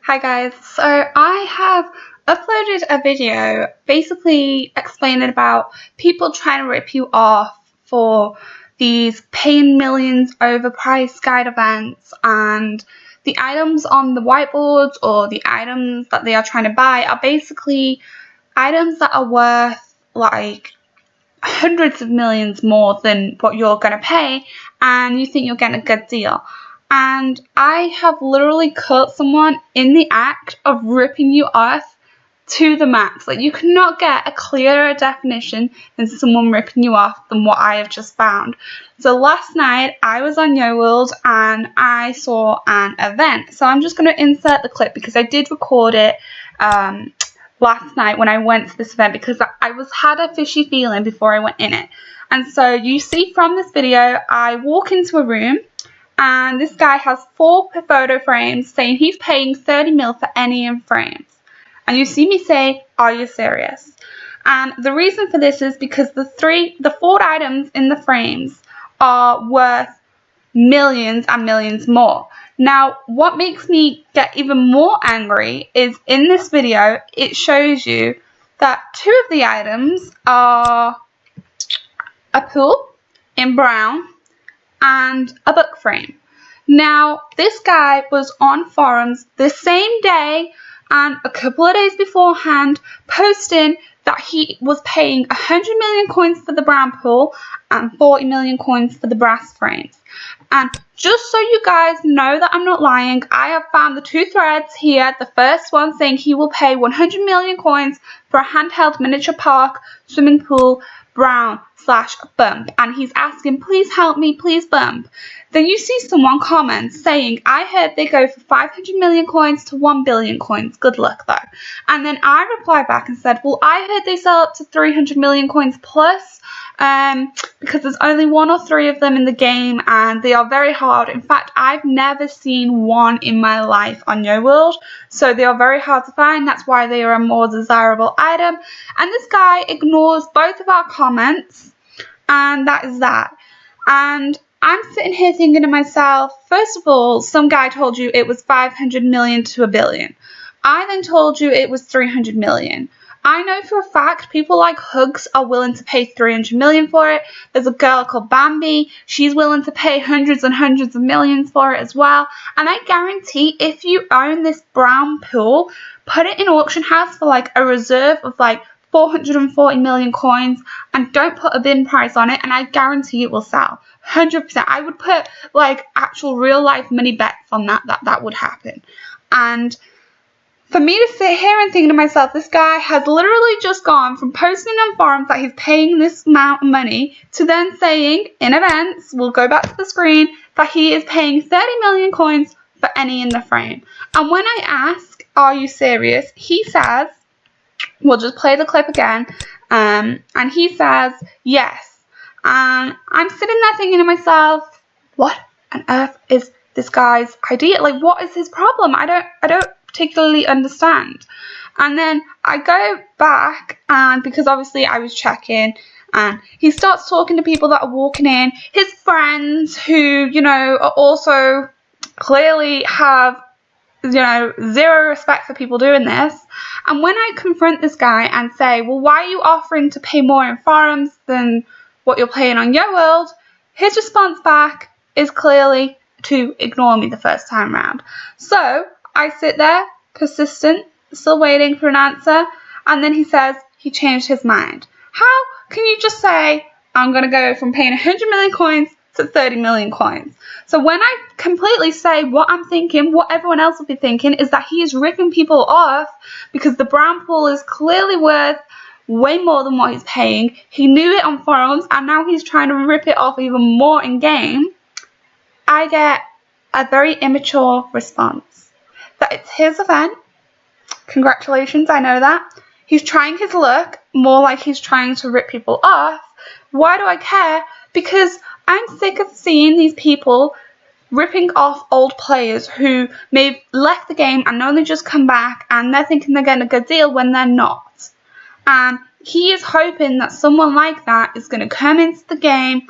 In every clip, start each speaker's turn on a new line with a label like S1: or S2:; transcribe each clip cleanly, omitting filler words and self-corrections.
S1: Hi guys, so I have uploaded a video basically explaining about people trying to rip you off for these paying millions overpriced guide events, and the items on the whiteboards or the items that they are trying to buy are basically items that are worth like hundreds of millions more than what you're going to pay, and you think you're getting a good deal. And I have literally caught someone in the act of ripping you off to the max. Like, you cannot get a clearer definition than someone ripping you off than what I have just found. So last night I was on YoWorld and I saw an event. So I'm just going to insert the clip because I did record it last night when I went to this event, because I had a fishy feeling before I went in it. And so you see from this video, I walk into a room and this guy has 4 photo frames saying he's paying 30 mil for any in frames. And you see me say, are you serious? And the reason for this is because the 4 items in the frames are worth millions and millions more. Now, what makes me get even more angry is in this video, it shows you that 2 of the items are a pool in brown and a book frame. Now, this guy was on forums the same day and a couple of days beforehand posting that he was paying 100 million coins for the brown pool and 40 million coins for the brass frames. And just so you guys know that I'm not lying, I have found the 2 threads here. The first one saying he will pay 100 million coins for a handheld miniature park, swimming pool, brown/bump, and he's asking, please help me, please bump. Then you see someone comment saying, I heard they go for 500 million coins to 1 billion coins, good luck though. And then I replied back and said, well, I heard they sell up to 300 million coins plus, because there's only 1 or 3 of them in the game and they are very hard. In fact, I've never seen one in my life on YoWorld, so they are very hard to find. That's why they are a more desirable item. And this guy ignores both of our comments, and that is that. And I'm sitting here thinking to myself, first of all, some guy told you it was 500 million to a billion. I then told you it was 300 million. I know for a fact people like Hugs are willing to pay 300 million for it. There's a girl called Bambi. She's willing to pay hundreds and hundreds of millions for it as well. And I guarantee if you own this brown pool, put it in auction house for like a reserve of like 440 million coins and don't put a bin price on it, and I guarantee it will sell. 100%. I would put like actual real life money bets on that would happen. And for me to sit here and think to myself, this guy has literally just gone from posting on forums that he's paying this amount of money to then saying in events, we'll go back to the screen, that he is paying 30 million coins for any in the frame. And when I ask, are you serious? He says, we'll just play the clip again, and he says, yes. And I'm sitting there thinking to myself, what on earth is this guy's idea? Like, what is his problem? I don't particularly understand. And then I go back, and because obviously I was checking, and he starts talking to people that are walking in, his friends who, you know, are also clearly have, you know, zero respect for people doing this. And when I confront this guy and say, well, why are you offering to pay more in forums than what you're paying on YoWorld? His response back is clearly to ignore me the first time round. So I sit there, persistent, still waiting for an answer, and then he says he changed his mind. How can you just say, I'm going to go from paying 100 million coins to 30 million coins? So when I completely say what I'm thinking, what everyone else will be thinking is that he is ripping people off because the brown pool is clearly worth way more than what he's paying. He knew it on forums and now he's trying to rip it off even more in game. I get a very immature response. That it's his event. Congratulations, I know that. He's trying his luck, more like he's trying to rip people off. Why do I care? Because I'm sick of seeing these people ripping off old players who may have left the game and only just come back, and they're thinking they're getting a good deal when they're not. And he is hoping that someone like that is going to come into the game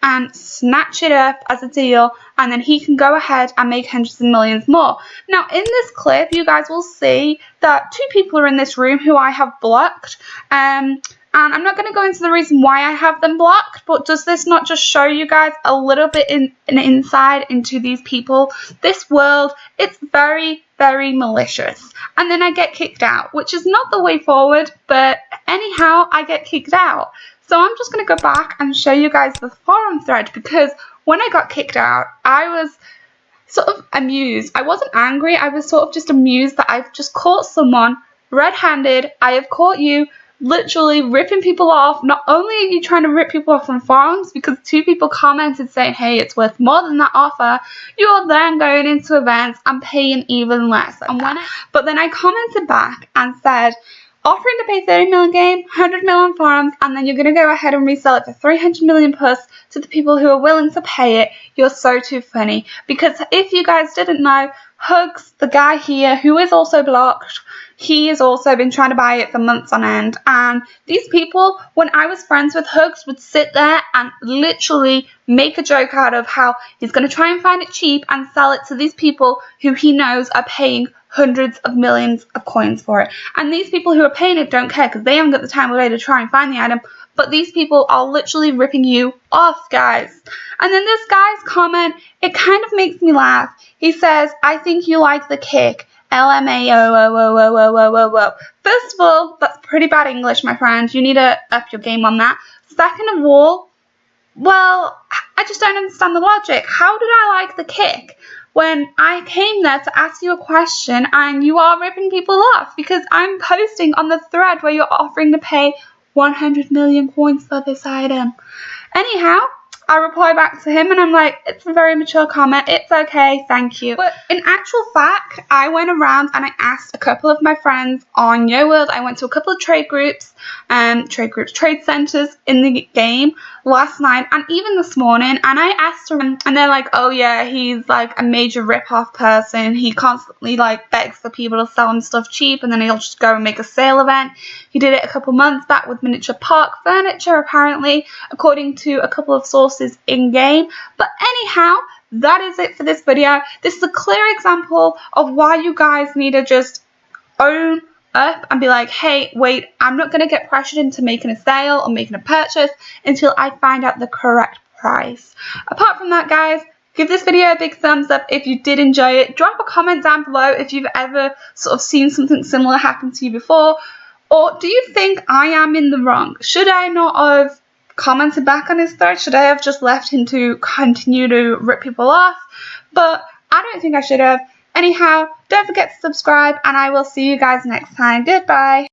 S1: and snatch it up as a deal, and then he can go ahead and make hundreds of millions more. Now, in this clip, you guys will see that 2 people are in this room who I have blocked. And I'm not going to go into the reason why I have them blocked, but does this not just show you guys a little bit an insight into these people? This world, it's very, very malicious. And then I get kicked out, which is not the way forward, but anyhow, I get kicked out. So I'm just going to go back and show you guys the forum thread, because when I got kicked out, I was sort of amused. I wasn't angry, I was sort of just amused that I've just caught someone red-handed. I have caught you literally ripping people off. Not only are you trying to rip people off on forums because 2 people commented saying, hey, it's worth more than that offer, you're then going into events and paying even less. But then I commented back and said, offering to pay 30 million game, 100 million forums, and then you're going to go ahead and resell it for 300 million plus to the people who are willing to pay it. You're so too funny. Because if you guys didn't know, Hugs, the guy here who is also blocked, he has also been trying to buy it for months on end. And these people, when I was friends with Hugs, would sit there and literally make a joke out of how he's going to try and find it cheap and sell it to these people who he knows are paying hundreds of millions of coins for it. And these people who are paying it don't care because they haven't got the time of day to try and find the item. But these people are literally ripping you off, guys. And then this guy's comment, it kind of makes me laugh. He says, I think you like the kick. LMAO. First of all, that's pretty bad English, my friend. You need to up your game on that. Second of all, well, I just don't understand the logic. How did I like the kick when I came there to ask you a question and you are ripping people off? Because I'm posting on the thread where you're offering to pay 100 million coins for this item. Anyhow, I reply back to him and I'm like, it's a very mature comment. It's okay, thank you. But in actual fact, I went around and I asked a couple of my friends on YoWorld. I went to a couple of trade trade centers in the game last night and even this morning, and I asked them and they're like, oh yeah, he's like a major rip-off person. He constantly like begs for people to sell him stuff cheap and then he'll just go and make a sale event. He did it a couple months back with miniature park furniture, apparently, according to a couple of sources in-game. But anyhow, that is it for this video. This is a clear example of why you guys need to just own up and be like, hey, wait, I'm not going to get pressured into making a sale or making a purchase until I find out the correct price. Apart from that, guys, give this video a big thumbs up if you did enjoy it. Drop a comment down below if you've ever sort of seen something similar happen to you before. Or do you think I am in the wrong? Should I not have commented back on his thread? Should I have just left him to continue to rip people off? But I don't think I should have. Anyhow, don't forget to subscribe and I will see you guys next time. Goodbye.